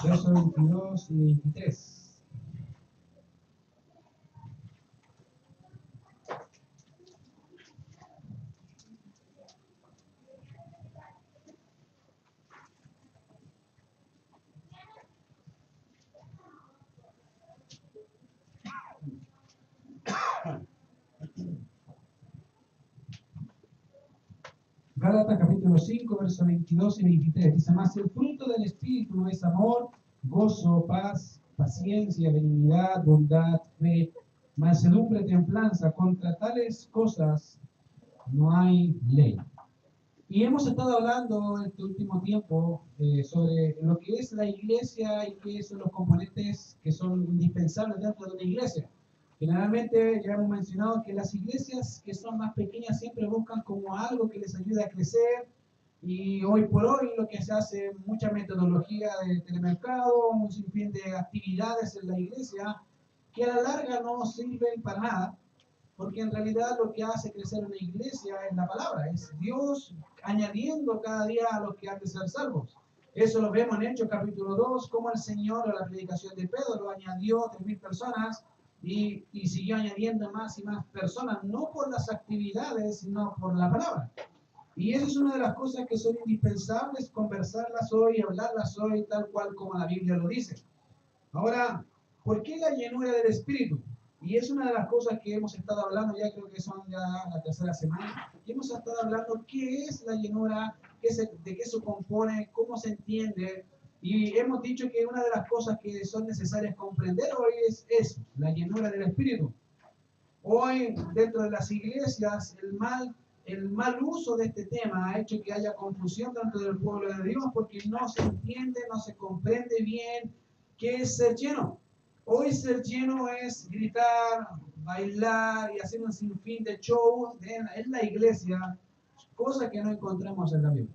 versos 22 y 23. Gálatas capítulo 5, versos 22 y 23. Dice, más el fruto del Espíritu es amor, gozo, paz, paciencia, benignidad, bondad, fe, mansedumbre, templanza. Contra tales cosas no hay ley. Y hemos estado hablando este último tiempo sobre lo que es la iglesia y qué son los componentes que son indispensables dentro de una iglesia. Generalmente ya hemos mencionado que las iglesias que son más pequeñas siempre buscan como algo que les ayude a crecer, y hoy por hoy lo que se hace mucha metodología de telemercado, un sinfín de actividades en la iglesia que a la larga no sirven para nada, porque en realidad lo que hace crecer una iglesia es la palabra, es Dios añadiendo cada día a los que han de ser salvos. Eso lo vemos en Hechos capítulo 2, como el Señor a la predicación de Pedro lo añadió 3.000 personas y siguió añadiendo más y más personas, no por las actividades, sino por la palabra. Y eso es una de las cosas que son indispensables, conversarlas hoy, hablarlas hoy, tal cual como la Biblia lo dice. Ahora, ¿por qué la llenura del Espíritu? Y es una de las cosas que hemos estado hablando, ya creo que son ya la tercera semana, y hemos estado hablando qué es la llenura, de qué se compone, cómo se entiende, y hemos dicho que una de las cosas que son necesarias comprender hoy es eso, la llenura del Espíritu. Hoy, dentro de las iglesias, el mal uso de este tema ha hecho que haya confusión dentro del pueblo de Dios, porque no se entiende, no se comprende bien qué es ser lleno. Hoy ser lleno es gritar, bailar y hacer un sinfín de shows en la iglesia, cosa que no encontramos en la Biblia.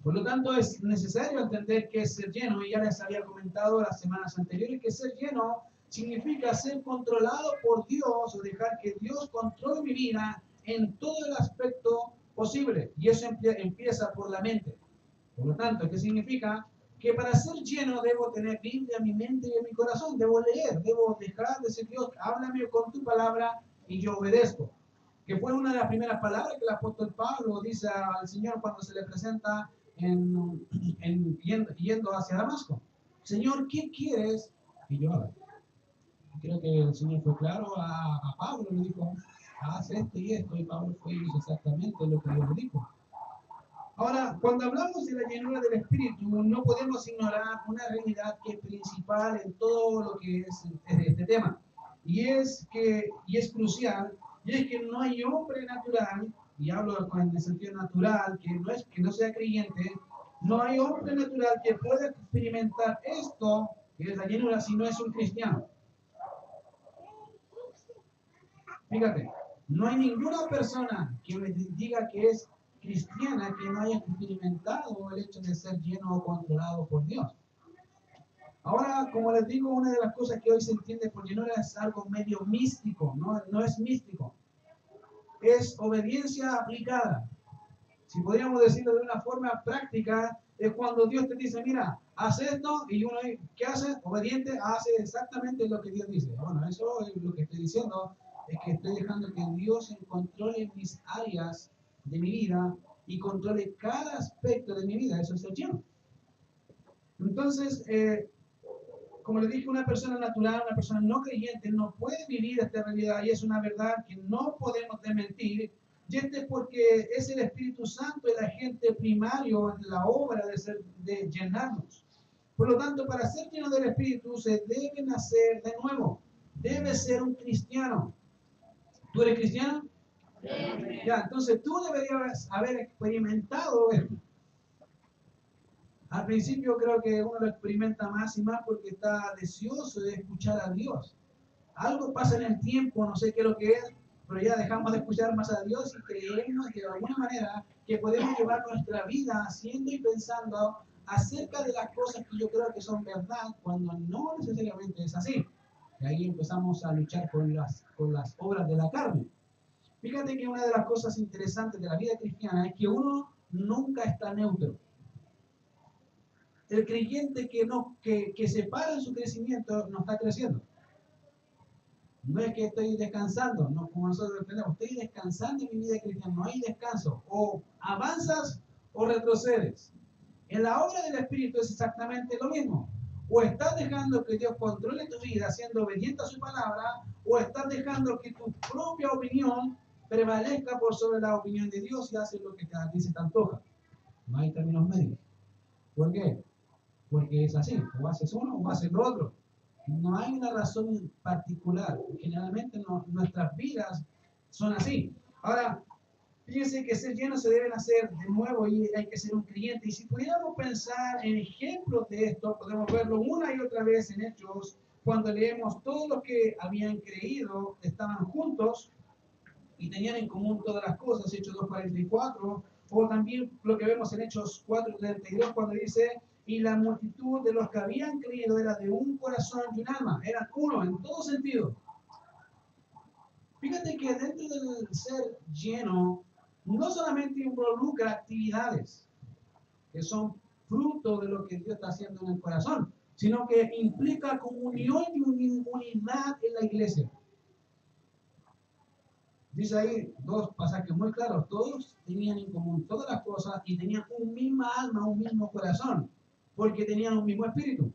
Por lo tanto, es necesario entender qué es ser lleno, y ya les había comentado las semanas anteriores que ser lleno significa ser controlado por Dios o dejar que Dios controle mi vida en todo el aspecto posible. Y eso empieza por la mente. Por lo tanto, ¿qué significa? Que para ser lleno debo tener Biblia en mi mente y en mi corazón. Debo leer, debo dejar de decir, Dios, háblame con tu palabra y yo obedezco. Que fue una de las primeras palabras que el apóstol Pablo dice al Señor cuando se le presenta yendo hacia Damasco. Señor, ¿qué quieres que yo haga? Creo que el Señor fue claro a Pablo, le dijo, haz esto y esto, y Pablo fue y hizo exactamente lo que Dios le dijo. Ahora, cuando hablamos de la llenura del Espíritu, no podemos ignorar una realidad que es principal en todo lo que es este tema, y es crucial, y es que no hay hombre natural, y hablo en el sentido natural, que no sea creyente, no hay hombre natural que pueda experimentar esto, que es la llenura, si no es un cristiano. Fíjate, no hay ninguna persona que me diga que es cristiana que no haya experimentado el hecho de ser lleno o controlado por Dios. Ahora, como les digo, una de las cosas que hoy se entiende por llenura es algo medio místico, no es místico. Es obediencia aplicada. Si podríamos decirlo de una forma práctica, es cuando Dios te dice, mira, haz esto, y uno, ¿qué hace? Obediente, hace exactamente lo que Dios dice. Bueno, eso es lo que estoy diciendo, es que estoy dejando que Dios controle mis áreas de mi vida y controle cada aspecto de mi vida. Eso es ser lleno. Entonces, como les dije, una persona natural, una persona no creyente, no puede vivir esta realidad, y es una verdad que no podemos desmentir. Y esto es porque es el Espíritu Santo el agente primario en la obra de llenarnos. Por lo tanto, para ser lleno del Espíritu se debe nacer de nuevo. Debe ser un cristiano. ¿Tú eres cristiano? Sí. Ya, entonces tú deberías haber experimentado esto. Al principio creo que uno lo experimenta más y más porque está deseoso de escuchar a Dios. Algo pasa en el tiempo, no sé qué es lo que es, pero ya dejamos de escuchar más a Dios y creemos que de alguna manera que podemos llevar nuestra vida haciendo y pensando acerca de las cosas que yo creo que son verdad, cuando no necesariamente es así. Y ahí empezamos a luchar con las obras de la carne. Fíjate que una de las cosas interesantes de la vida cristiana es que uno nunca está neutro. El creyente que se para en su crecimiento no está creciendo. No es que estoy descansando, no, como nosotros entendemos, estoy descansando en mi vida cristiana, no hay descanso. O avanzas o retrocedes. En la obra del Espíritu es exactamente lo mismo. O estás dejando que Dios controle tu vida siendo obediente a su palabra, o estás dejando que tu propia opinión prevalezca por sobre la opinión de Dios y haces lo que a ti se te antoja. No hay términos medios. ¿Por qué? Porque es así, o haces uno o haces lo otro. No hay una razón particular. Generalmente nuestras vidas son así. Ahora, fíjense que ser lleno se deben hacer de nuevo y hay que ser un creyente. Y si pudiéramos pensar en ejemplos de esto, podemos verlo una y otra vez en Hechos, cuando leemos todos los que habían creído, estaban juntos y tenían en común todas las cosas, Hechos 2:44, o también lo que vemos en Hechos 4:32, cuando dice, y la multitud de los que habían creído era de un corazón y un alma, eran uno en todo sentido. Fíjate que dentro del ser lleno, no solamente involucra actividades que son fruto de lo que Dios está haciendo en el corazón, sino que implica comunión y unidad en la iglesia. Dice ahí dos pasajes muy claros, todos tenían en común todas las cosas y tenían un mismo alma, un mismo corazón, porque tenían un mismo espíritu.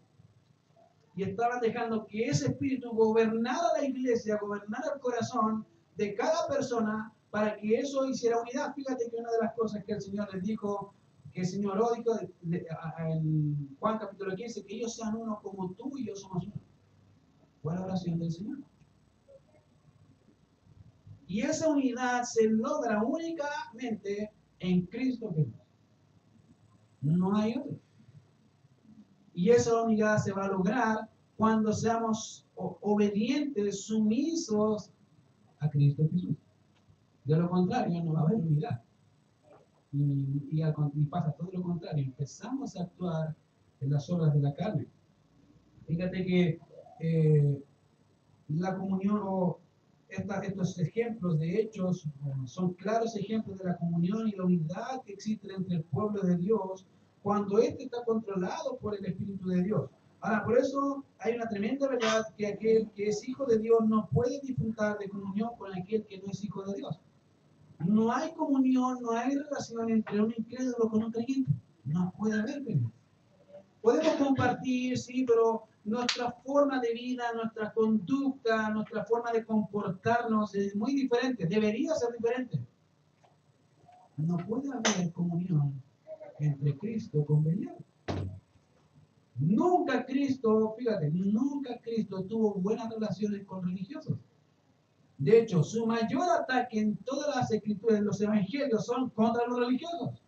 Y estaban dejando que ese espíritu gobernara la iglesia, gobernara el corazón de cada persona para que eso hiciera unidad. Fíjate que una de las cosas que el Señor les dijo, que el Señor dijo en Juan capítulo 15, que ellos sean uno como tú y yo somos uno. Fue la oración del Señor. Y esa unidad se logra únicamente en Cristo Jesús. No hay otro. Y esa unidad se va a lograr cuando seamos obedientes, sumisos a Cristo Jesús. De lo contrario, no va a haber unidad. Y pasa todo lo contrario. Empezamos a actuar en las obras de la carne. Fíjate que la comunión o estos ejemplos de hechos son claros ejemplos de la comunión y la unidad que existe entre el pueblo de Dios cuando éste está controlado por el Espíritu de Dios. Ahora, por eso hay una tremenda verdad que aquel que es hijo de Dios no puede disfrutar de comunión con aquel que no es hijo de Dios. No hay comunión, no hay relación entre un incrédulo con un creyente. No puede haber, creyente. Podemos compartir, sí, pero nuestra forma de vida, nuestra conducta, nuestra forma de comportarnos es muy diferente, debería ser diferente. No puede haber comunión entre Cristo con Belial. Nunca Cristo, fíjate, nunca Cristo tuvo buenas relaciones con religiosos. De hecho, su mayor ataque en todas las escrituras, en los evangelios, son contra los religiosos.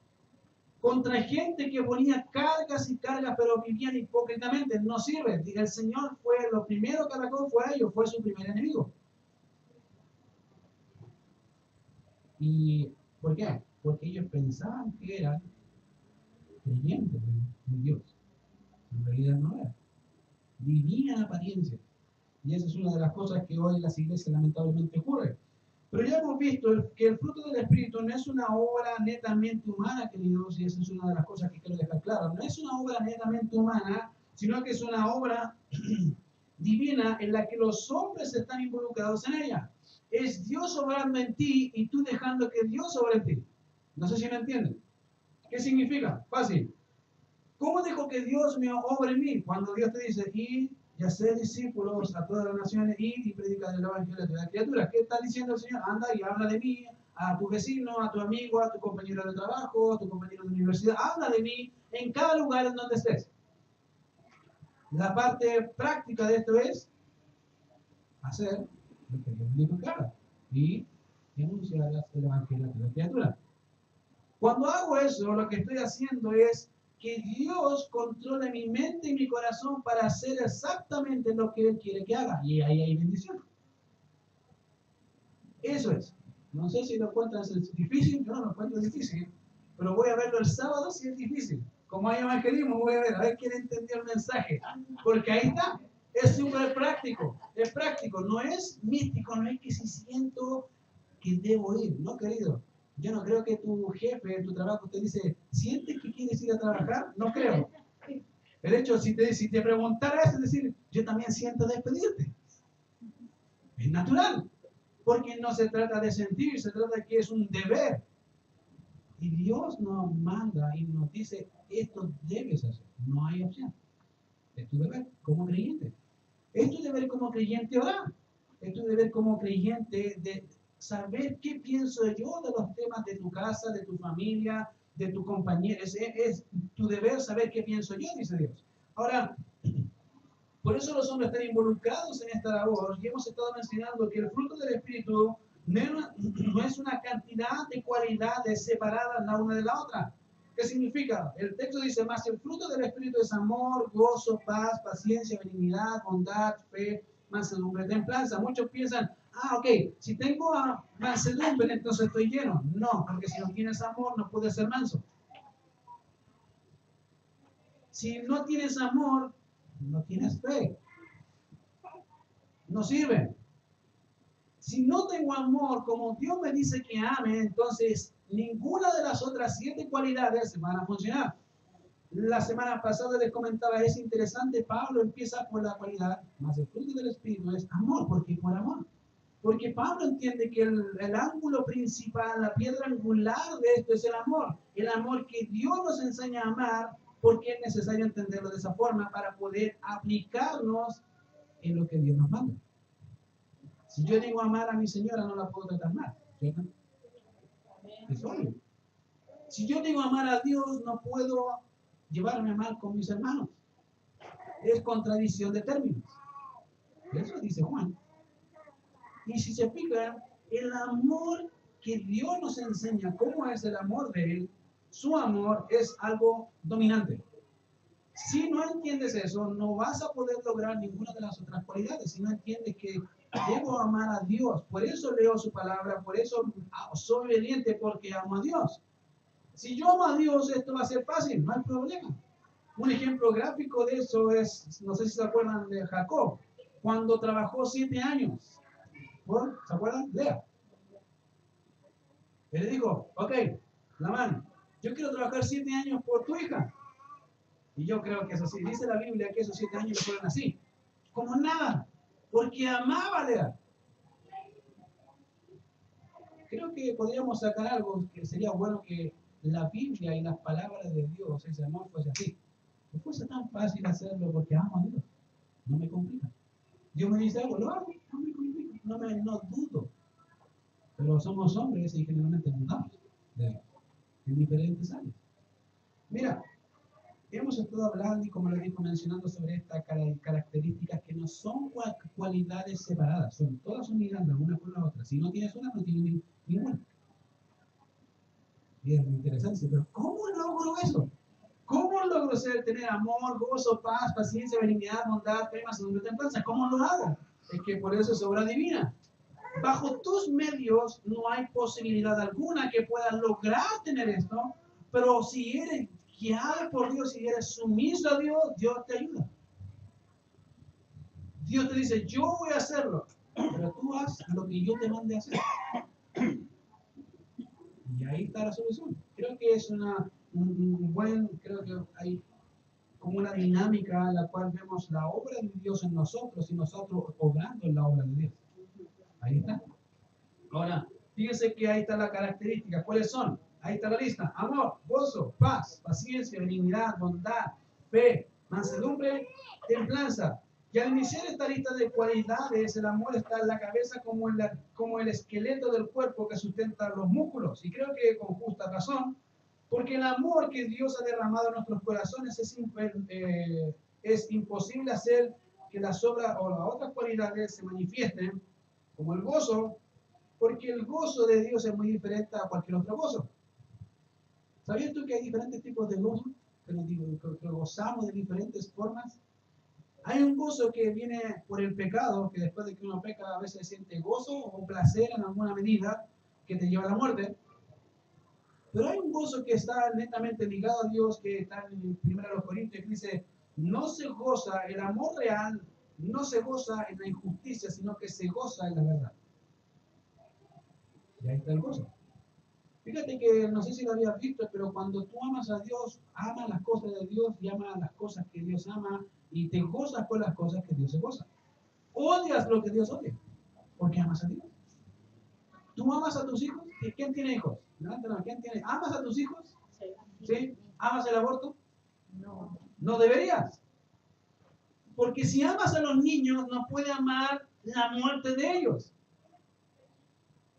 Contra gente que ponía cargas y cargas, pero vivían hipócritamente. No sirve. El Señor fue, lo primero que atacó fue a ellos, fue su primer enemigo. ¿Y por qué? Porque ellos pensaban que eran creyentes en Dios. En realidad no eran. Vivían apariencia. Y esa es una de las cosas que hoy en las iglesias lamentablemente ocurre. Pero ya hemos visto que el fruto del Espíritu no es una obra netamente humana, queridos, y esa es una de las cosas que quiero dejar claro. No es una obra netamente humana, sino que es una obra divina en la que los hombres están involucrados en ella. Es Dios obrando en ti y tú dejando que Dios obre en ti. No sé si me entienden. ¿Qué significa? Fácil. ¿Cómo dejo que Dios me obre en mí? Cuando Dios te dice, y hacer discípulos a todas las naciones, y predicar el evangelio a todas las criaturas. ¿Qué está diciendo el Señor? Anda y habla de mí a tu vecino, a tu amigo, a tu compañero de trabajo, a tu compañero de universidad. Habla de mí en cada lugar en donde estés. La parte práctica de esto es hacer lo que Dios dijo que haga y denunciar el evangelio a todas las criaturas. Cuando hago eso, lo que estoy haciendo es que Dios controle mi mente y mi corazón para hacer exactamente lo que Él quiere que haga. Y ahí hay bendición. Eso es. No sé si lo encuentran difícil, yo no lo encuentro difícil, pero voy a verlo el sábado si es difícil. Como hay evangelismo, voy a ver quién entendió el mensaje. Porque ahí está. Es súper práctico. Es práctico. No es místico, no es que si siento que debo ir. No, querido. Yo no creo que tu jefe en tu trabajo te dice, ¿sientes que quieres ir a trabajar? No creo. El hecho, si te preguntara eso, es decir, yo también siento despedirte. Es natural. Porque no se trata de sentir, se trata de que es un deber. Y Dios nos manda y nos dice, esto debes hacer. No hay opción. Es tu deber como creyente. Es tu deber como creyente orar. Es tu deber como creyente de saber qué pienso yo de los temas de tu casa, de tu familia, de tu compañero. Es tu deber saber qué pienso yo, dice Dios. Ahora, por eso los hombres están involucrados en esta labor y hemos estado mencionando que el fruto del Espíritu no es una cantidad de cualidades separadas la una de la otra. ¿Qué significa? El texto dice, más el fruto del Espíritu es amor, gozo, paz, paciencia, benignidad, bondad, fe, mansedumbre, templanza. Muchos piensan, ok, si tengo mansedumbre, entonces estoy lleno. No, porque si no tienes amor, no puedes ser manso. Si no tienes amor, no tienes fe. No sirve. Si no tengo amor, como Dios me dice que ame, entonces ninguna de las otras 7 cualidades van a funcionar. La semana pasada les comentaba, es interesante, Pablo empieza por la cualidad, más el fruto del Espíritu es amor. ¿Por qué por amor? Porque Pablo entiende que el ángulo principal, la piedra angular de esto es el amor que Dios nos enseña a amar, porque es necesario entenderlo de esa forma para poder aplicarnos en lo que Dios nos manda. Si yo digo amar a mi señora, no la puedo tratar mal, ¿cierto? Es obvio. Si yo digo amar a Dios, no puedo llevarme mal con mis hermanos. Es contradicción de términos. Eso dice Juan. Y si se fijan, el amor que Dios nos enseña, cómo es el amor de Él, su amor es algo dominante. Si no entiendes eso, no vas a poder lograr ninguna de las otras cualidades. Si no entiendes que debo amar a Dios, por eso leo su palabra, por eso soy obediente, porque amo a Dios. Si yo amo a Dios, esto va a ser fácil, no hay problema. Un ejemplo gráfico de eso es, no sé si se acuerdan de Jacob, cuando trabajó 7 años. ¿Se acuerdan? Lea. Él le dijo, ok, Labán, yo quiero trabajar 7 años por tu hija. Y yo creo que es así. Dice la Biblia que esos 7 años fueron así. Como nada. Porque amaba a Lea. Creo que podríamos sacar algo que sería bueno que la Biblia y las palabras de Dios, ese amor fuese así. No fuese tan fácil hacerlo porque amo a Dios. No me complica. Dios me dice algo, lo hago. No me complica. No dudo. Pero somos hombres y generalmente dudamos de Dios en diferentes áreas. Mira, hemos estado hablando y como le dijo mencionando sobre estas características que no son cualidades separadas, todas son ligadas una con la otra. Si no tienes una, no tienes ninguna. Y es muy interesante, pero ¿cómo logro eso? ¿Cómo logro tener amor, gozo, paz, paciencia, benignidad, bondad, fe, mansedumbre, templanza? ¿Cómo lo hago? Es que por eso es obra divina. Bajo tus medios no hay posibilidad alguna que puedas lograr tener esto, pero si eres guiado por Dios, si eres sumiso a Dios, Dios te ayuda. Dios te dice, yo voy a hacerlo, pero tú haz lo que yo te mande a hacer. Y ahí está la solución. Creo que es creo que hay como una dinámica en la cual vemos la obra de Dios en nosotros y nosotros obrando en la obra de Dios. Ahí está. Ahora, fíjense que ahí está la característica. ¿Cuáles son? Ahí está la lista. Amor, gozo, paz, paciencia, benignidad, bondad, fe, mansedumbre, templanza. Y al iniciar esta lista de cualidades, el amor está en la cabeza como el esqueleto del cuerpo que sustenta los músculos. Y creo que con justa razón, porque el amor que Dios ha derramado en nuestros corazones es imposible hacer que las obras o las otras cualidades se manifiesten, como el gozo, porque el gozo de Dios es muy diferente a cualquier otro gozo. ¿Sabías tú que hay diferentes tipos de gozo? Que gozamos de diferentes formas. Hay un gozo que viene por el pecado, que después de que uno peca a veces siente gozo o placer en alguna medida que te lleva a la muerte. Pero hay un gozo que está netamente ligado a Dios, que está en 1 Corintios, que dice, no se goza, el amor real no se goza en la injusticia, sino que se goza en la verdad. Y ahí está el gozo. Fíjate que no sé si lo habías visto, pero cuando tú amas a Dios, amas las cosas de Dios y amas las cosas que Dios ama y te gozas con las cosas que Dios se goza. Odias lo que Dios odia, porque amas a Dios. ¿Tú amas a tus hijos? ¿Quién tiene hijos? Levántalo, ¿quién tiene? ¿Amas a tus hijos? ¿Sí? ¿Amas el aborto? No. No deberías. Porque si amas a los niños, no puedes amar la muerte de ellos.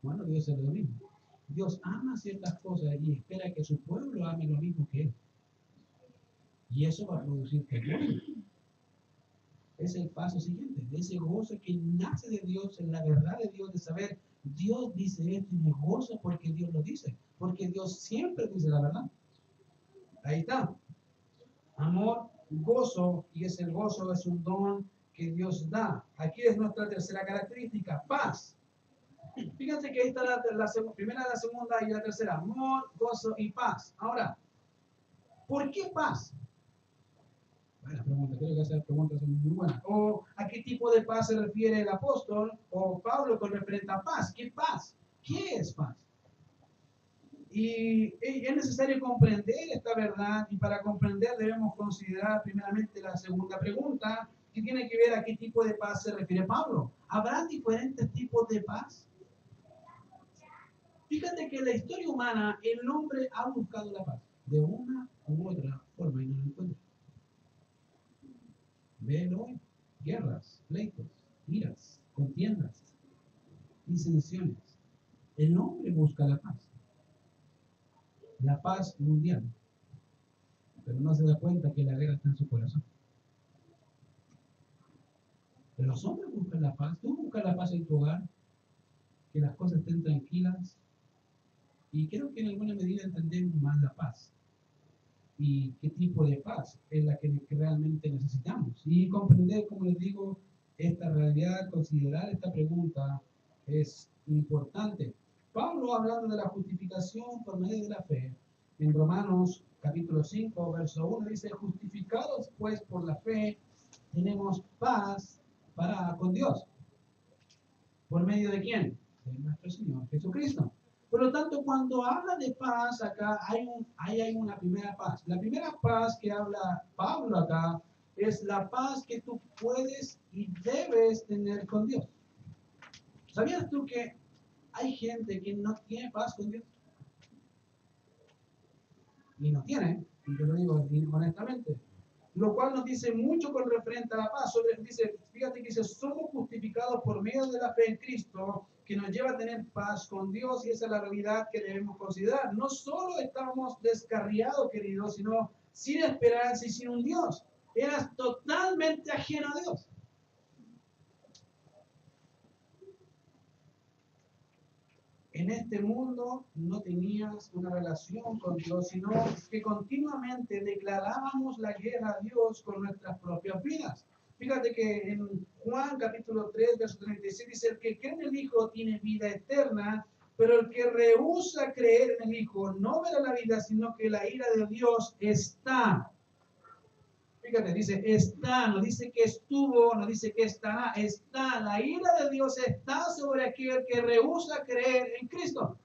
Bueno, Dios es lo mismo. Dios ama ciertas cosas y espera que su pueblo ame lo mismo que Él. Y eso va a producir gozo. Es el paso siguiente, de ese gozo que nace de Dios, en la verdad de Dios, de saber, Dios dice esto y me gozo porque Dios lo dice, porque Dios siempre dice la verdad. Ahí está. Amor, gozo, y ese gozo es un don que Dios da. Aquí es nuestra tercera característica, paz. Fíjense que ahí está la primera, la segunda y la tercera. Amor, gozo y paz. Ahora, ¿por qué paz? Buena pregunta, creo que esas preguntas son muy buenas. ¿O a qué tipo de paz se refiere el apóstol o Pablo con referente a paz? ¿Qué paz? ¿Qué es paz? Y es necesario comprender esta verdad y para comprender debemos considerar primeramente la segunda pregunta que tiene que ver a qué tipo de paz se refiere Pablo. ¿Habrá diferentes tipos de paz? Fíjate que en la historia humana el hombre ha buscado la paz de una u otra forma y no la encuentra. Véelo hoy, guerras, pleitos, iras, contiendas, disensiones. El hombre busca la paz mundial, pero no se da cuenta que la guerra está en su corazón. Pero los hombres buscan la paz, tú buscas la paz en tu hogar, que las cosas estén tranquilas, y creo que en alguna medida entendemos más la paz y qué tipo de paz es la que realmente necesitamos. Y comprender, como les digo, esta realidad, considerar esta pregunta es importante. Pablo, hablando de la justificación por medio de la fe, en Romanos capítulo 5, verso 1, dice, justificados pues por la fe, tenemos paz para con Dios. ¿Por medio de quién? De nuestro Señor Jesucristo. Por lo tanto, cuando habla de paz, acá hay una primera paz. La primera paz que habla Pablo acá es la paz que tú puedes y debes tener con Dios. ¿Sabías tú que hay gente que no tiene paz con Dios? Y no tiene, y te lo digo honestamente. Lo cual nos dice mucho con referente a la paz. Fíjate que dice, somos justificados por medio de la fe en Cristo, que nos lleva a tener paz con Dios, y esa es la realidad que debemos considerar. No solo estábamos descarriados, queridos, sino sin esperanza y sin un Dios. Eras totalmente ajeno a Dios. En este mundo no tenías una relación con Dios, sino que continuamente declarábamos la guerra a Dios con nuestras propias vidas. Fíjate que en Juan capítulo 3, verso 36 dice, el que cree en el Hijo tiene vida eterna, pero el que rehúsa creer en el Hijo no verá la vida, sino que la ira de Dios está. Fíjate, dice está, no dice que estuvo, no dice que estará, está. La ira de Dios está sobre aquel que rehúsa creer en Cristo.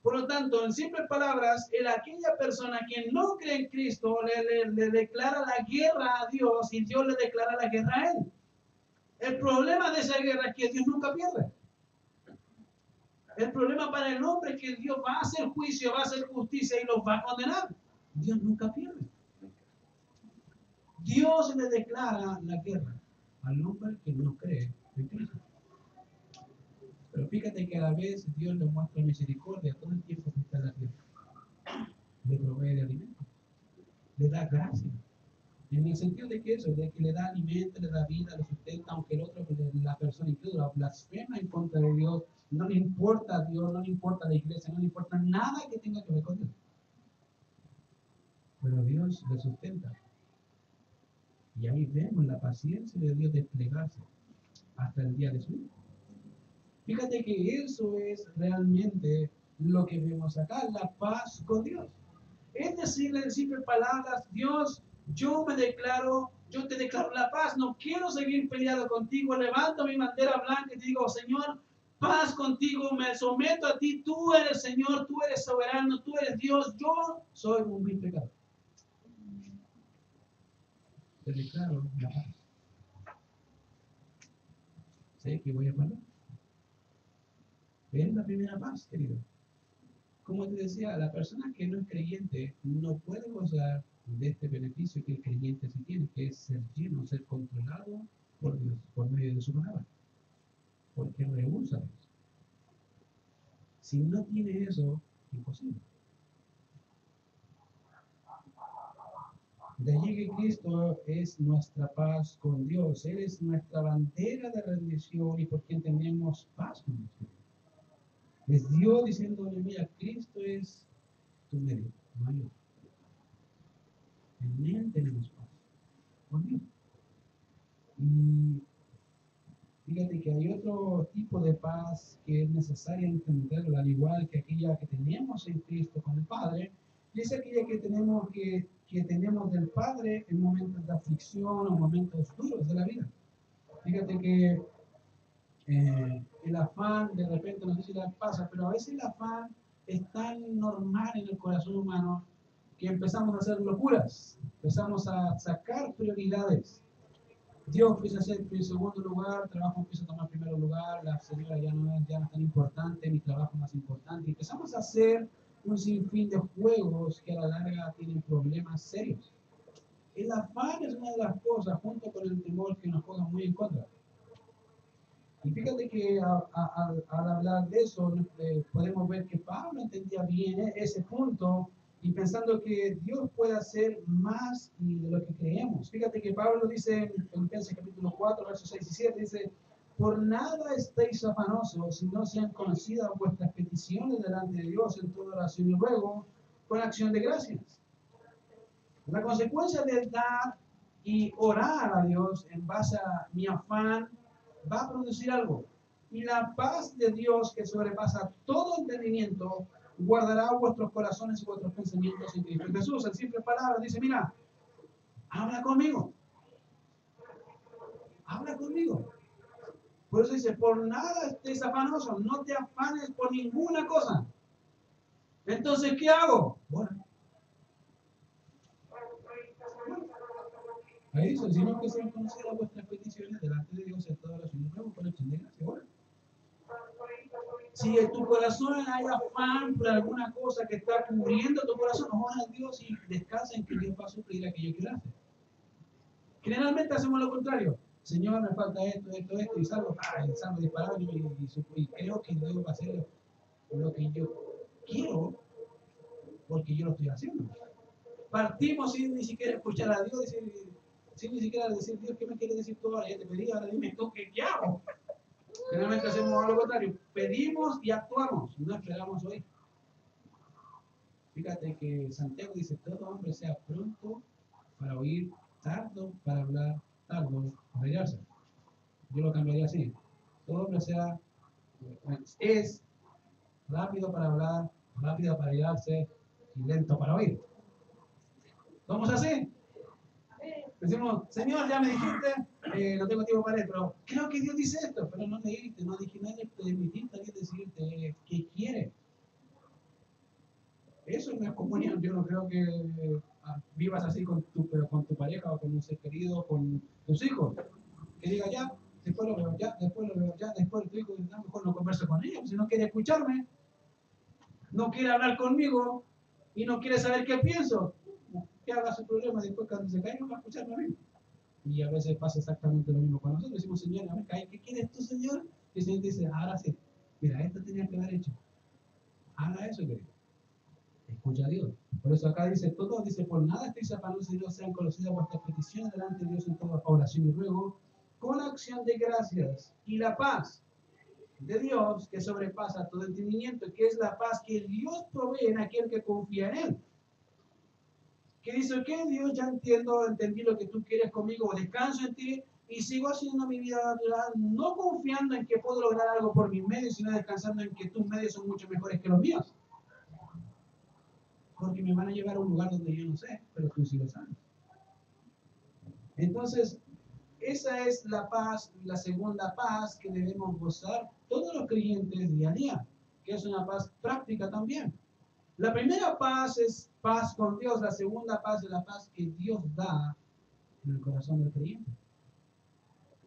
Por lo tanto, en simples palabras, aquella persona que no cree en Cristo le declara la guerra a Dios y Dios le declara la guerra a él. El problema de esa guerra es que Dios nunca pierde. El problema para el hombre es que Dios va a hacer juicio, va a hacer justicia y los va a condenar. Dios nunca pierde. Dios le declara la guerra al hombre que no cree en Cristo. Pero fíjate que a la vez Dios le muestra misericordia todo el tiempo que está en la tierra. Le provee de alimento, le da gracia. En el sentido de que eso, de que le da alimento, le da vida, lo sustenta, aunque el otro, la persona incluso blasfema en contra de Dios, no le importa a Dios, no le importa a la iglesia, no le importa nada que tenga que ver con Dios. Pero Dios le sustenta. Y ahí vemos la paciencia de Dios desplegarse hasta el día de su hijo. Fíjate que eso es realmente lo que vemos acá, la paz con Dios. Es decirle en simples palabras, Dios, yo te declaro la paz, no quiero seguir peleado contigo, levanto mi bandera blanca y te digo, Señor, paz contigo, me someto a ti, tú eres Señor, tú eres soberano, tú eres Dios, yo soy un vil pecador. Te declaro la paz. Sé que voy a parar. Es la primera paz, querido. Como te decía, la persona que no es creyente no puede gozar de este beneficio que el creyente sí tiene, que es ser lleno, ser controlado por Dios, por medio de su palabra. Porque rehúsa eso. Si no tiene eso, imposible. De allí que Cristo es nuestra paz con Dios. Él es nuestra bandera de rendición y por quien tenemos paz con Dios. Es Dios diciéndole, mira, Cristo es tu medio, no hay otro. En Él tenemos paz con Dios. Y fíjate que hay otro tipo de paz que es necesaria entenderla, al igual que aquella que tenemos en Cristo con el Padre, y es aquella que tenemos del Padre en momentos de aflicción o momentos duros de la vida. Fíjate que el afán, de repente, no sé si les pasa, pero a veces el afán es tan normal en el corazón humano que empezamos a hacer locuras, empezamos a sacar prioridades. Dios empieza a ser en segundo lugar, el trabajo empieza a tomar primer lugar, la señora ya no es tan importante, mi trabajo más importante. Empezamos a hacer un sinfín de juegos que a la larga tienen problemas serios. El afán es una de las cosas, junto con el temor, que nos juegan muy en contra. Y fíjate que al hablar de eso, podemos ver que Pablo entendía bien ese punto y pensando que Dios puede hacer más de lo que creemos. Fíjate que Pablo dice en Filipenses capítulo 4, versos 6 y 7, dice, por nada estéis afanosos, si no sean conocidas vuestras peticiones delante de Dios en toda oración y ruego, con acción de gracias. La consecuencia de dar y orar a Dios en base a mi afán va a producir algo. Y la paz de Dios, que sobrepasa todo entendimiento, guardará vuestros corazones y vuestros pensamientos en Cristo Jesús. En simples palabras dice, mira, habla conmigo. Habla conmigo. Por eso dice, por nada estés afanoso, no te afanes por ninguna cosa. Entonces, ¿qué hago? Bueno. Ahí dice, sino que sean conocidas vuestras peticiones delante de Dios en toda oración y ruego con acción de gracia. Bueno. Si en tu corazón hay afán por alguna cosa que está cubriendo tu corazón, ora a Dios y descansa en que Dios va a suplir aquello que hace. Generalmente hacemos lo contrario. Señor, me falta esto, y salgo disparado y creo que Dios va a hacer lo que yo quiero porque yo lo estoy haciendo. Partimos sin ni siquiera escuchar a Dios, sin ni siquiera decir, Dios, ¿qué me quiere decir tú ahora? Ya te pedí, ahora dime tú, ¿qué hago? Generalmente hacemos lo contrario. Pedimos y actuamos, no esperamos hoy. Fíjate que Santiago dice, todo hombre sea pronto para oír, tardo para hablar, tardo para irarse. Yo lo cambiaría así. Todo hombre es rápido para hablar, rápido para irarse y lento para oír. ¿Somos así? Decimos, Señor, ya me dijiste, no tengo tiempo para esto, pero creo que Dios dice esto, pero no leíste, no dije nada, te permitiste también decirte qué quiere. Eso no es comunión. Yo no creo que vivas así con tu pareja o con un ser querido, con tus hijos. Que diga ya, después lo veo, ya, después lo veo, ya, después tu hijo, mejor no converso con ella, si no quiere escucharme, no quiere hablar conmigo y no quiere saber qué pienso. Que haga su problema, después cuando se caiga va a escucharme a mí. Y a veces pasa exactamente lo mismo con nosotros. Decimos, Señor, a ver, ¿qué quieres tú, Señor? Y el Señor dice, ahora sí, mira, esto tenía que haber hecho. Haga eso, querido. Escucha a Dios. Por eso acá dice, todos dice, por nada estéis afanosos, no sean conocidas vuestras peticiones delante de Dios en toda oración y ruego, con acción de gracias. Y la paz de Dios, que sobrepasa todo entendimiento, que es la paz que Dios provee en aquel que confía en Él. Que dice, ok, Dios, ya entendí lo que tú quieres conmigo, descanso en ti y sigo haciendo mi vida natural, no confiando en que puedo lograr algo por mis medios, sino descansando en que tus medios son mucho mejores que los míos. Porque me van a llevar a un lugar donde yo no sé, pero tú sí lo sabes. Entonces, esa es la paz, la segunda paz que debemos gozar todos los creyentes día a día, que es una paz práctica también. La primera paz es paz con Dios, la segunda paz es la paz que Dios da en el corazón del creyente.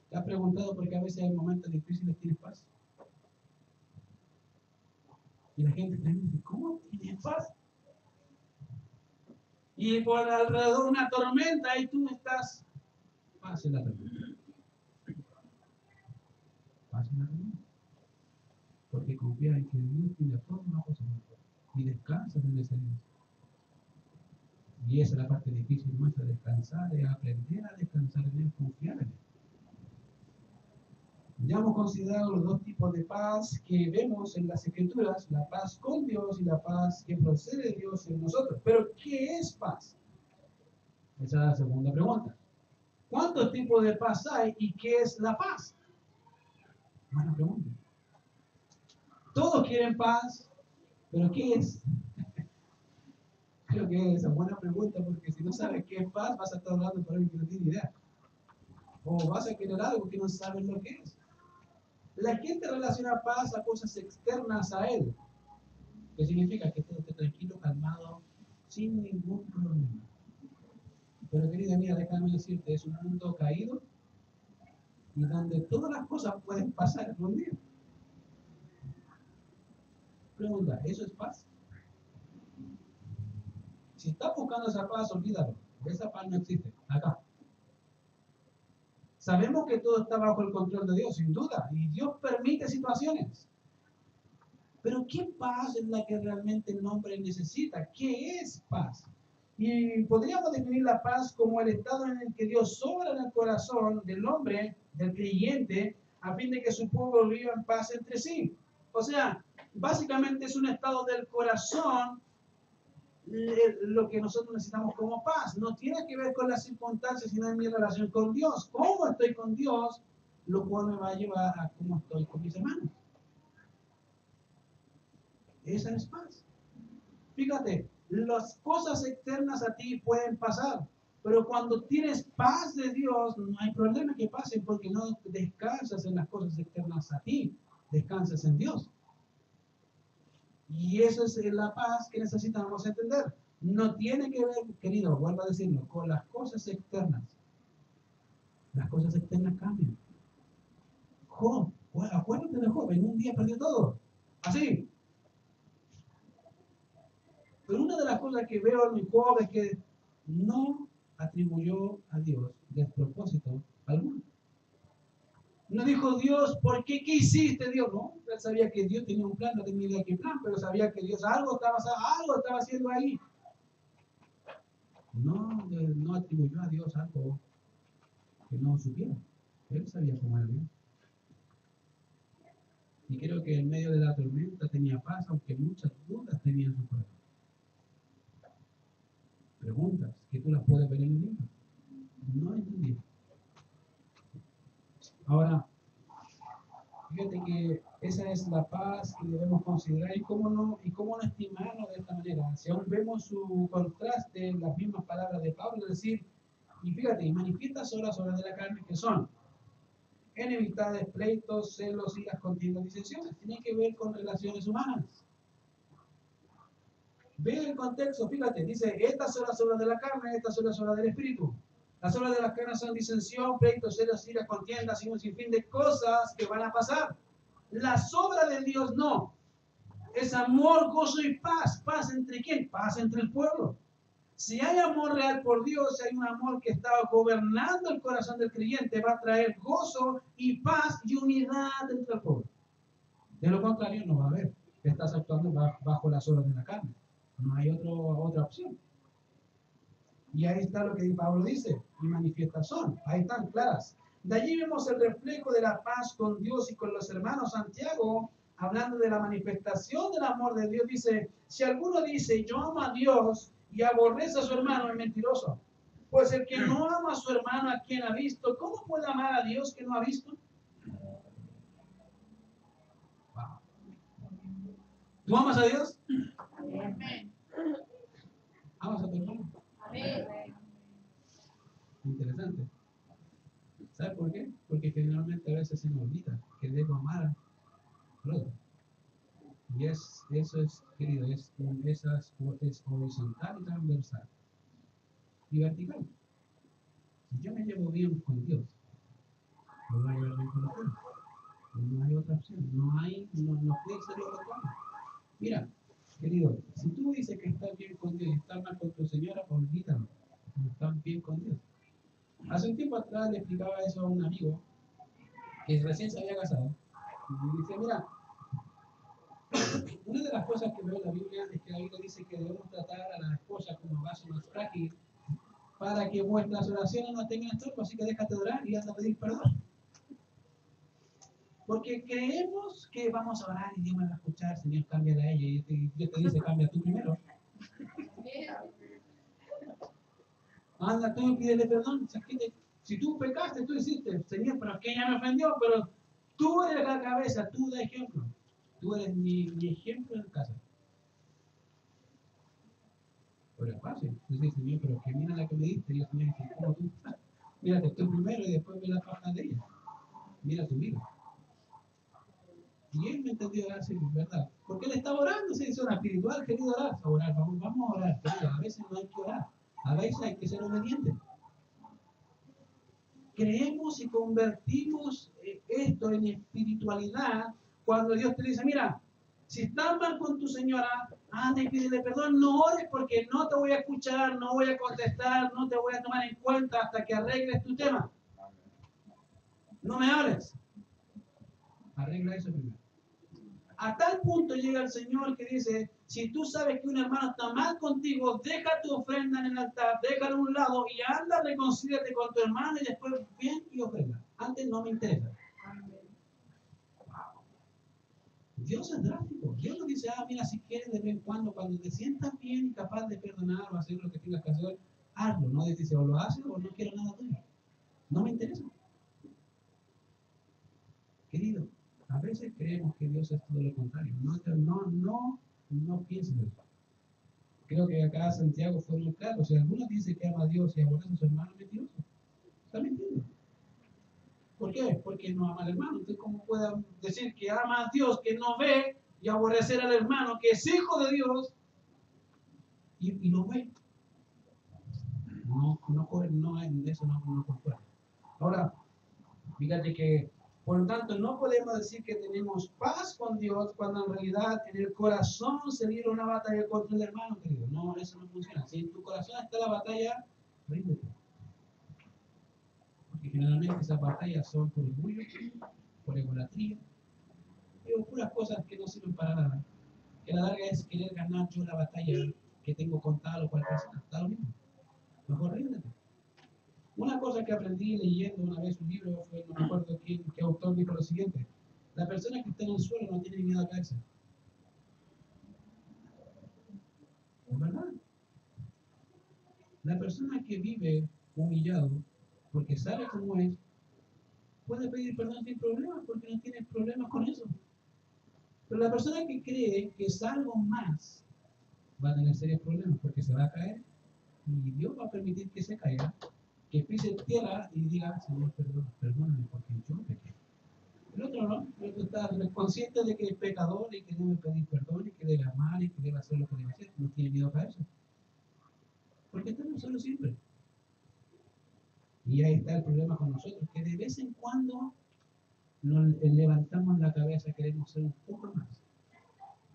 ¿Te has preguntado por qué a veces hay momentos difíciles tienes paz? Y la gente dice, ¿cómo tienes paz? Y por alrededor una tormenta y tú estás paz en la tormenta. Paz en la tormenta. Porque confía en que Dios tiene todo bajo su mano y descansas en ese Dios. Y esa es la parte difícil nuestra, descansar, es aprender a descansar en Él, confiar en Él. Ya hemos considerado los dos tipos de paz que vemos en las Escrituras, la paz con Dios y la paz que procede de Dios en nosotros. Pero, ¿qué es paz? Esa es la segunda pregunta. ¿Cuántos tipos de paz hay y qué es la paz? Buena pregunta. Todos quieren paz, pero ¿qué es? Creo que esa es buena pregunta porque si no sabes qué es paz, vas a estar hablando por alguien que no tiene idea. O vas a querer algo que no sabes lo que es. La gente relaciona paz a cosas externas a él. ¿Qué significa? Que todo esté tranquilo, calmado, sin ningún problema. Pero querida mía, déjame decirte, es un mundo caído y donde todas las cosas pueden pasar en un día. Pregunta, ¿eso es paz? Si estás buscando esa paz, olvídalo. Esa paz no existe. Acá. Sabemos que todo está bajo el control de Dios, sin duda, y Dios permite situaciones. Pero ¿qué paz es la que realmente el hombre necesita? ¿Qué es paz? Y podríamos definir la paz como el estado en el que Dios sobra en el corazón del hombre, del creyente, a fin de que su pueblo viva en paz entre sí. O sea, básicamente es un estado del corazón lo que nosotros necesitamos como paz. No tiene que ver con las circunstancias, sino en mi relación con Dios. ¿Cómo estoy con Dios? Lo cual me va a llevar a cómo estoy con mis hermanos. Esa es paz. Fíjate, las cosas externas a ti pueden pasar, pero cuando tienes paz de Dios, no hay problema que pasen porque no descansas en las cosas externas a ti, descansas en Dios. Y eso es la paz que necesitamos entender. No tiene que ver, querido, vuelvo a decirlo, con las cosas externas. Las cosas externas cambian. Job, acuérdate de Job, en un día perdió todo. Así. Pero una de las cosas que veo en Job es que no atribuyó a Dios despropósito alguno. No dijo Dios, ¿por qué? ¿Qué hiciste, Dios? No, él sabía que Dios tenía un plan, no tenía idea qué plan, pero sabía que Dios algo estaba haciendo ahí. No atribuyó a Dios algo que no supiera. Él sabía cómo era Dios. Y creo que en medio de la tormenta tenía paz, aunque muchas dudas tenía en su corazón. Preguntas que tú las puedes ver en el libro. No entendí. Ahora, fíjate que esa es la paz que debemos considerar y cómo no estimarnos de esta manera. Si aún vemos su contraste en las mismas palabras de Pablo, es decir, y fíjate, y manifiesta obras de la carne que son enemistades, pleitos, celos, iras, contiendas, disensiones. Tienen que ver con relaciones humanas. Ve el contexto, fíjate, dice, estas son las obras de la carne, estas son las obras del espíritu. Las obras de la carne son disensión, pleitos, celos, iras, contiendas y un sinfín de cosas que van a pasar. Las obras de Dios no. Es amor, gozo y paz. ¿Paz entre quién? Paz entre el pueblo. Si hay amor real por Dios, si hay un amor que está gobernando el corazón del creyente, va a traer gozo y paz y unidad entre el pueblo. De lo contrario, no va a haber. Estás actuando bajo las obras de la carne. No hay otra opción. Y ahí está lo que Pablo dice, y manifiestas son. Ahí están claras. De allí vemos el reflejo de la paz con Dios y con los hermanos. Santiago, hablando de la manifestación del amor de Dios, dice, si alguno dice, yo amo a Dios y aborrece a su hermano, es mentiroso. Pues el que no ama a su hermano a quien ha visto, ¿cómo puede amar a Dios que no ha visto? Wow. ¿Tú amas a Dios? Amén. ¿Amas a tu hermano? Amén. Interesante. ¿Sabes por qué? Porque generalmente a veces se nos olvida que debo amar al otro. Y eso es, querido, es horizontal y transversal. Y vertical. Si yo me llevo bien con Dios, me voy a llevar bien con los demás. No hay otra opción. No puede ser otra cosa. Mira, querido, si tú dices que estás bien con Dios y estás mal con tu señora, olvídalo. No estás bien con Dios. Hace un tiempo atrás le explicaba eso a un amigo que recién se había casado. Y dice, mira, una de las cosas que veo en la Biblia es que la Biblia dice que debemos tratar a la esposa como vaso más frágil para que vuestras oraciones no tengan estorbo, así que déjate de orar y hasta pedir perdón. Porque creemos que vamos a orar y Dios me va a escuchar, Señor, cámbiala a ella. Y Dios te dice, cambia tú primero. Anda tú y pídele perdón. Si tú pecaste, tú hiciste, Señor, pero es que ella me ofendió, pero tú eres la cabeza, tú da ejemplo. Tú eres mi ejemplo en casa. Pero es fácil. Tú dices, Señor, pero que mira la que me diste. Y el Señor dice, ¿cómo tú? Mírate tú primero y después ve la paja de ella. Mira tu vida. Y él me entendió así, ¿verdad? Porque él estaba orando, se hizo una espiritual, querido orar. Vamos a orar, querido. A veces no hay que orar. A veces hay que ser obediente. Creemos y convertimos esto en espiritualidad cuando Dios te dice, mira, si estás mal con tu señora, anda y pídele perdón, no ores porque no te voy a escuchar, no voy a contestar, no te voy a tomar en cuenta hasta que arregles tu tema. No me hables. Arregla eso primero. A tal punto llega el Señor que dice, si tú sabes que un hermano está mal contigo, deja tu ofrenda en el altar, déjalo a un lado y anda, reconcíliate con tu hermano y después ven y ofrenda. Antes no me interesa. Wow. Dios es drástico. Dios nos dice, mira, si quieres de vez en cuando te sientas bien y capaz de perdonar o hacer lo que tengas que hacer, hazlo. No dice, o lo haces o no quiero nada tuyo. No me interesa. Querido, a veces creemos que Dios es todo lo contrario. No pienses eso. Creo que acá Santiago fue muy claro. Si alguno dice que ama a Dios y aborrece a su hermano, mentiroso. Está mintiendo. ¿Por qué? Porque no ama al hermano. Entonces, ¿cómo puede decir que ama a Dios, que no ve, y aborrecer al hermano, que es hijo de Dios, y no ve? Eso no concuerda. Ahora, fíjate que, por lo tanto, no podemos decir que tenemos paz con Dios cuando en realidad en el corazón se libra una batalla contra el hermano, querido. No, eso no funciona. Si en tu corazón está la batalla, ríndete. Porque generalmente esas batallas son por orgullo, por egolatría, y puras cosas que no sirven para nada. Que la larga es querer ganar yo la batalla que tengo con tal o cual persona. Está lo mismo. Mejor ríndete. Una cosa que aprendí leyendo una vez un libro fue, no me acuerdo qué autor dijo lo siguiente: la persona que está en el suelo no tiene miedo a caerse. ¿Es verdad? La persona que vive humillado porque sabe cómo es, puede pedir perdón sin problemas porque no tiene problemas con eso. Pero la persona que cree que es algo más va a tener serios problemas porque se va a caer y Dios va a permitir que se caiga, que pise tierra y diga, Señor, perdóname porque yo pequé. El otro no, el otro está consciente de que es pecador y que debe pedir perdón y que debe amar y que debe hacer lo que debe hacer. No tiene miedo a caerse. Porque estamos solos siempre. Y ahí está el problema con nosotros, que de vez en cuando nos levantamos la cabeza, queremos ser un poco más.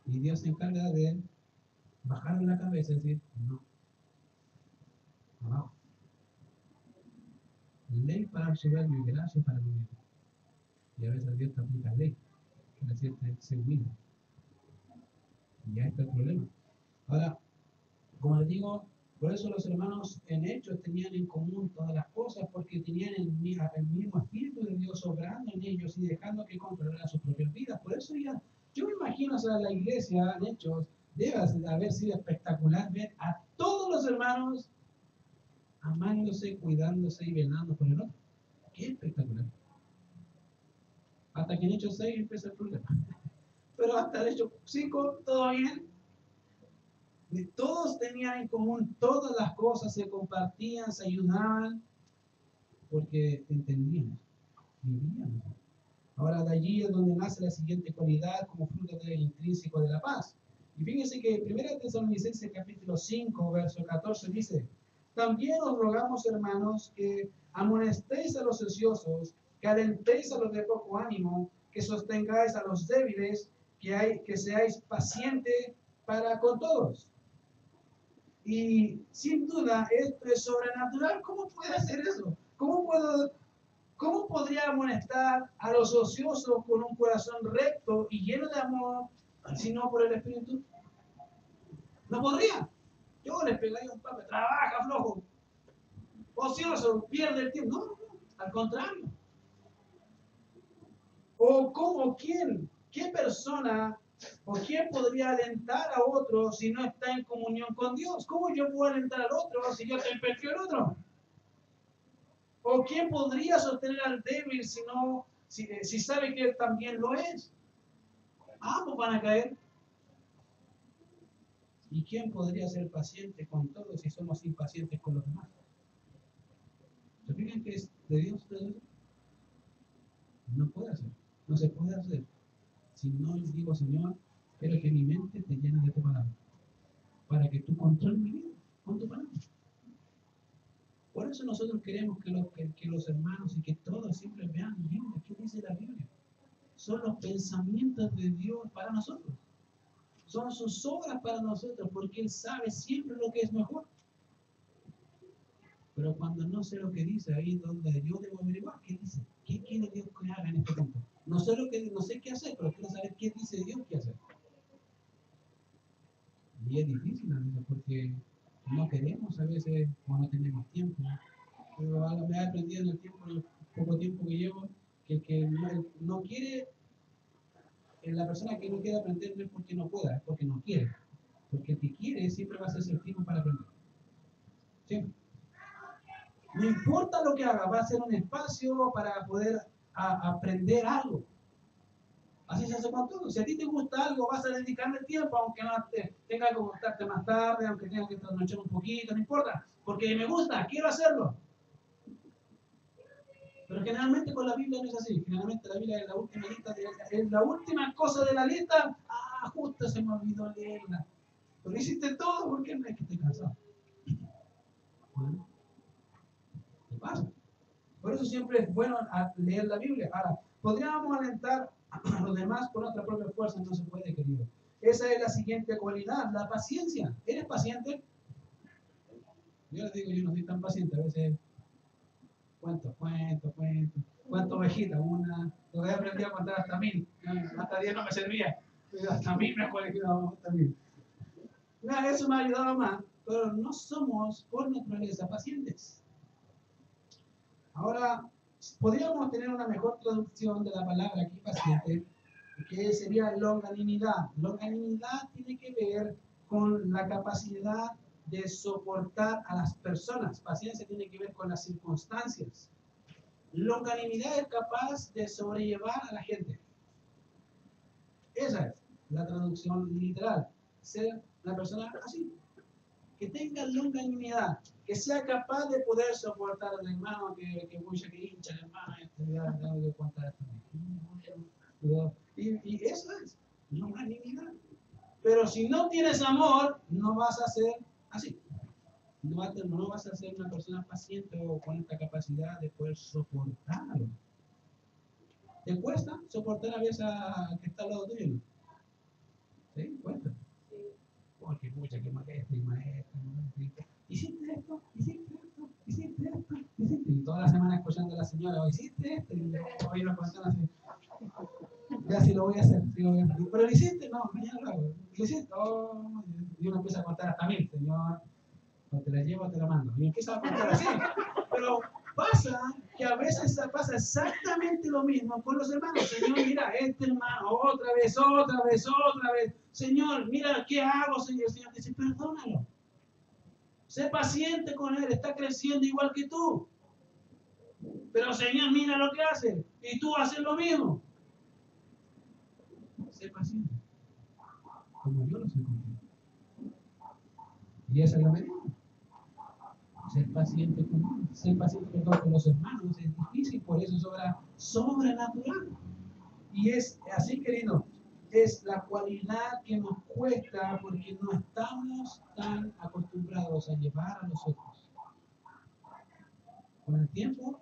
Y Dios se encarga de bajar la cabeza y decir, no, abajo. Ley para el soberbio y gracia para el humilde. Y a veces Dios te aplica ley para decirte, se humilde. Y ahí está el problema. Ahora, como les digo, por eso los hermanos en Hechos tenían en común todas las cosas, porque tenían el mismo Espíritu de Dios obrando en ellos y dejando que controlaran sus propias vidas. Por eso yo me imagino, o sea, la iglesia en Hechos debe haber sido espectacular ver a todos los hermanos amándose, cuidándose y velando por el otro. Qué espectacular. Hasta que en Hechos 6 empieza el problema. Pero hasta el Hechos 5, todo bien. Y todos tenían en común todas las cosas, se compartían, se ayudaban, porque entendían. vivían. Ahora, de allí es donde nace la siguiente cualidad como fruto del intrínseco de la paz. Y fíjense que 1 Tesalonicenses capítulo 5, verso 14 dice: también os rogamos, hermanos, que amonestéis a los ociosos, que alentéis a los de poco ánimo, que sostengáis a los débiles, que seáis pacientes para con todos. Y sin duda esto es sobrenatural. ¿Cómo puede hacer eso? ¿Cómo podría amonestar a los ociosos con un corazón recto y lleno de amor, sino por el Espíritu? No podría. Yo les pegaría un papel, trabaja flojo, ocioso, pierde el tiempo. No, no, al contrario. ¿O cómo, quién, qué persona o quién podría alentar a otro si no está en comunión con Dios? ¿Cómo yo puedo alentar al otro si yo estoy peor que el otro? ¿O quién podría sostener al débil si sabe que él también lo es? Ambos van a caer. ¿Y quién podría ser paciente con todos si somos impacientes con los demás? ¿Se fijan que es de Dios todo eso? No puede hacer, no se puede hacer. Si no les digo, Señor, quiero que mi mente te llene de tu palabra, para que tú controles mi vida con tu palabra. Por eso nosotros queremos que los hermanos y que todos siempre vean, Biblia, ¿qué dice la Biblia? Son los pensamientos de Dios para nosotros. Son sus obras para nosotros, porque Él sabe siempre lo que es mejor. Pero cuando no sé lo que dice, ahí es donde yo debo averiguar qué dice. ¿Qué quiere Dios que haga en este punto? No sé qué hacer, pero quiero saber qué dice Dios que hacer. Y es difícil a veces porque no queremos a veces o no tenemos tiempo. Pero algo me ha aprendido en el poco tiempo que llevo, que el que no quiere, la persona que no quiere aprender no es porque no pueda, es porque no quiere. Porque el que quiere siempre va a ser selectivo para aprender. Siempre. No importa lo que haga, va a ser un espacio para poder aprender algo. Así se hace con todo. Si a ti te gusta algo, vas a dedicarle tiempo, aunque no tenga que gustarte más tarde, aunque tenga que trasnochar un poquito, no importa. Porque me gusta, quiero hacerlo. Pero generalmente con la Biblia no es así. Generalmente la Biblia es la última lista, es la última cosa de la lista. Ah, justo se me olvidó leerla. Pero hiciste todo porque no es que esté cansado. Bueno, ¿qué pasa? Por eso siempre es bueno leer la Biblia. Ahora, podríamos alentar a los demás por nuestra propia fuerza, no se puede, querido. Esa es la siguiente cualidad, la paciencia. ¿Eres paciente? Yo les digo, yo no soy tan paciente, a veces cuento. ¿Cuántas ovejitas? Una. Todavía aprendí a contar hasta 1000. Hasta 10 no me servía. Pero hasta 1000 me acuerdo que no, hasta 1000. Eso me ha ayudado más. Pero no somos por naturaleza pacientes. Ahora, podríamos tener una mejor traducción de la palabra aquí, paciente, que sería longanimidad. Longanimidad tiene que ver con la capacidad de soportar a las personas. Paciencia tiene que ver con las circunstancias. Longanimidad es capaz de sobrellevar a la gente. Esa es la traducción literal. Ser una persona así, que tenga longanimidad, que sea capaz de poder soportar al hermano que mucha que hincha al hermano, ya tengo que contar esto. Y eso es longanimidad. Pero si no tienes amor, no vas a ser así. No vas a ser una persona paciente o con esta capacidad de poder soportarlo. ¿Te cuesta soportar a veces a que está al lado tuyo? ¿Sí? ¿Cuesta? Porque mucha que maestra y maestra. ¿Hiciste esto? Y toda la semana escuchando a la señora, ¿hiciste esto? Y hoy nos contaron así. Ya sí lo voy a hacer. Pero lo hiciste, no, mañana lo hago. Lo hiciste, oh, y uno empieza a contar hasta 1000, señor. O te la llevo o te la mando. Y empieza a contar así. Pero pasa que a veces pasa exactamente lo mismo con los hermanos. Señor, mira, este hermano, otra vez. Señor, mira, ¿qué hago, Señor? El Señor dice, perdónalo. Sé paciente con él, está creciendo igual que tú. Pero, Señor, mira lo que hace. Y tú haces lo mismo. Sé paciente. Como yo lo soy contigo. Y esa es la medida. ser paciente con los hermanos es difícil, por eso es obra sobrenatural. Y es así, querido, es la cualidad que nos cuesta porque no estamos tan acostumbrados a llevar a los otros. Con el tiempo,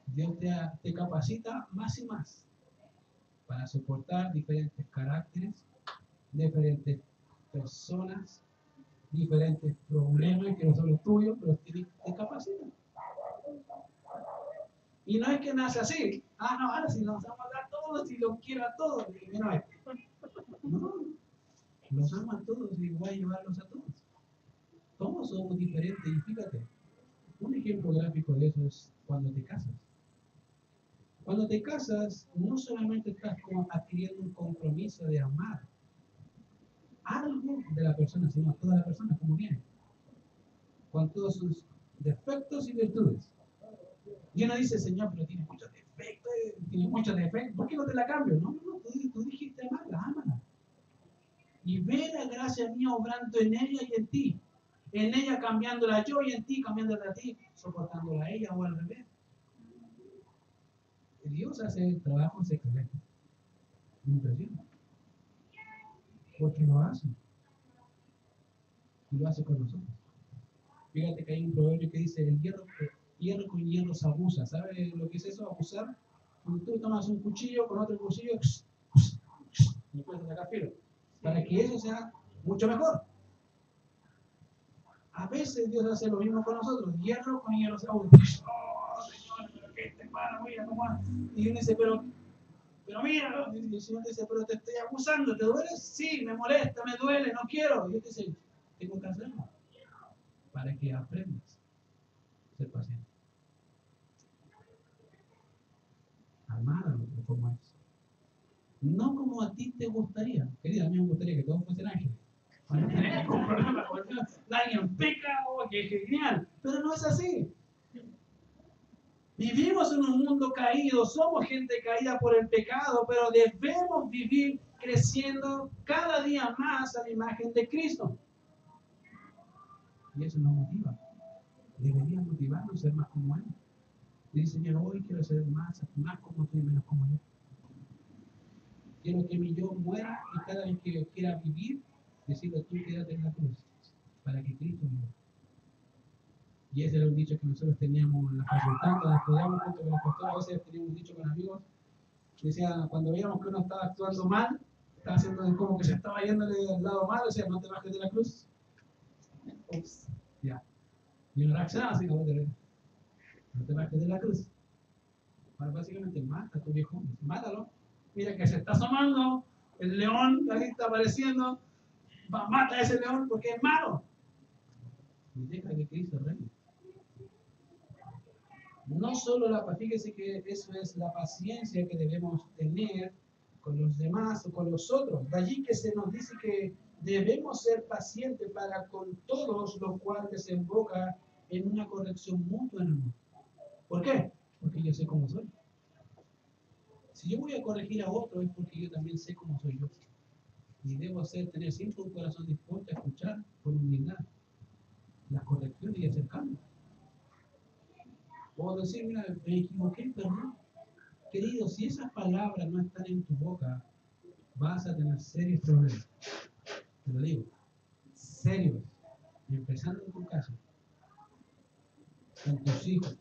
Dios te capacita más y más para soportar diferentes caracteres, diferentes personas, diferentes problemas que no son los tuyos, pero te capacitan. Y no es que nace así. No, ahora sí los amo a todos y los quiero a todos. No, los amo a todos y voy a llevarlos a todos. Todos somos diferentes y fíjate, un ejemplo gráfico de eso es cuando te casas. Cuando te casas, no solamente estás adquiriendo un compromiso de amar algo de la persona, sino a toda la persona como viene, con todos sus defectos y virtudes. Y uno dice, Señor, pero tiene muchos defectos, ¿por qué no te la cambio? No, tú dijiste amarla, ámala. Y ve la gracia mía obrando en ella y en ti. En ella cambiándola yo y en ti cambiándola a ti, soportándola a ella o al revés. Dios hace trabajos excelentes. Impresionante. Porque lo hace. Y lo hace con nosotros. Fíjate que hay un proverbio que dice, el hierro con hierro se abusa. ¿Sabes lo que es eso? Abusar. Cuando tú tomas un cuchillo con otro cuchillo, y puedes sacar filo. Para que eso sea mucho mejor. A veces Dios hace lo mismo con nosotros. Hierro con hierro se abusa. Oh, Señor, pero que este hermano, mira cómo va. Y uno dice, pero mira, y el Señor dice, pero te estoy abusando, ¿te duele? Sí, me molesta, me duele, no quiero. Y yo te dice, tengo que hacerlo para que aprendas a ser paciente. Amar a otro como es. No como a ti te gustaría. Querida, a mí me gustaría que todos fuesen ángeles. Para no tener ningún problema con alguien peca, que es genial. Pero no es así. Vivimos en un mundo caído, somos gente caída por el pecado, pero debemos vivir creciendo cada día más a la imagen de Cristo. Y eso nos motiva. Debería motivarnos a ser más como Él. Dice, Señor, hoy quiero ser más como tú y menos como yo. Quiero que mi yo muera y cada vez que yo quiera vivir, decirle, tú quédate en la cruz, para que Cristo viva. Y ese era un dicho que nosotros teníamos en la facultad, cuando estudiamos junto con los pastores, a veces teníamos un dicho con amigos, que decía, cuando veíamos que uno estaba actuando mal, estaba haciendo como que se estaba yéndole al lado mal, o sea, no te bajes de la cruz. Ups, ya. Y uno reaccionaba así, no te bajes de la cruz. Ahora básicamente mata a tu viejo, mátalo. Mira que se está asomando, el león ahí está apareciendo, mata a ese león porque es malo. Y deja que Cristo reine. No solo fíjese que eso es la paciencia que debemos tener con los demás o con los otros. De allí que se nos dice que debemos ser pacientes para con todos, lo cual desemboca en una corrección mutua en amor. ¿Por qué? Porque yo sé cómo soy. Si yo voy a corregir a otro es porque yo también sé cómo soy yo. Y debo tener siempre un corazón dispuesto a escuchar con humildad las correcciones y hacer cambios. O decir, mira, me equivoqué, perdón. Querido, si esas palabras no están en tu boca, vas a tener serios problemas. Te lo digo, serios. Empezando en tu casa, con tus hijos.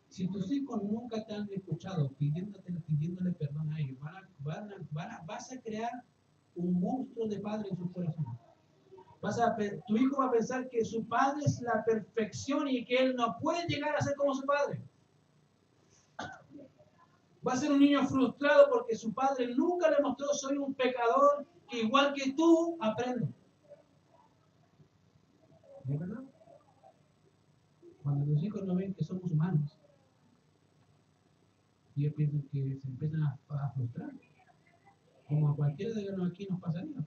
Si tus hijos nunca te han escuchado pidiéndole perdón a ellos, vas a crear un monstruo de padre en su corazón. Tu hijo va a pensar que su padre es la perfección y que él no puede llegar a ser como su padre. Va a ser un niño frustrado porque su padre nunca le mostró, soy un pecador que igual que tú aprendo. ¿Es verdad? Cuando los hijos no ven que somos humanos, ellos piensan que se empiezan a frustrar. Como a cualquiera de los aquí nos pasaría.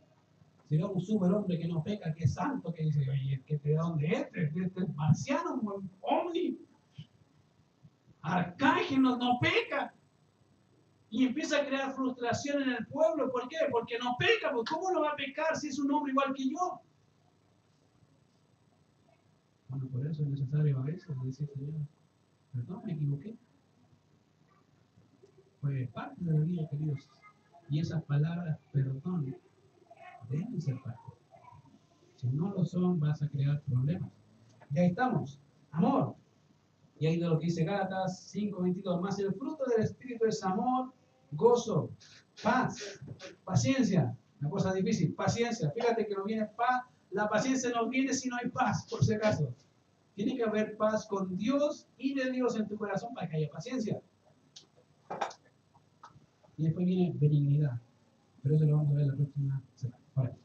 Si vemos un superhombre que no peca, que es santo, que dice, oye, ¿de dónde es? Este es marciano, un ovni. Arcángel no peca. Y empieza a crear frustración en el pueblo. ¿Por qué? Porque no peca. ¿Cómo no va a pecar si es un hombre igual que yo? Bueno, por eso es necesario a veces decir, Señor, perdón, me equivoqué. Pues parte de la vida, queridos. Y esas palabras, perdón, deben ser parte. Si no lo son, vas a crear problemas. Y ahí estamos. Amor. Y ahí de lo que dice Gálatas 5:22. Más el fruto del Espíritu es amor, gozo, paz, paciencia. Una cosa difícil, paciencia. Fíjate que no viene paz. La paciencia no viene si no hay paz, por si acaso. Tiene que haber paz con Dios y de Dios en tu corazón para que haya paciencia. Y después viene benignidad. Pero eso lo vamos a ver la próxima semana. Ahora.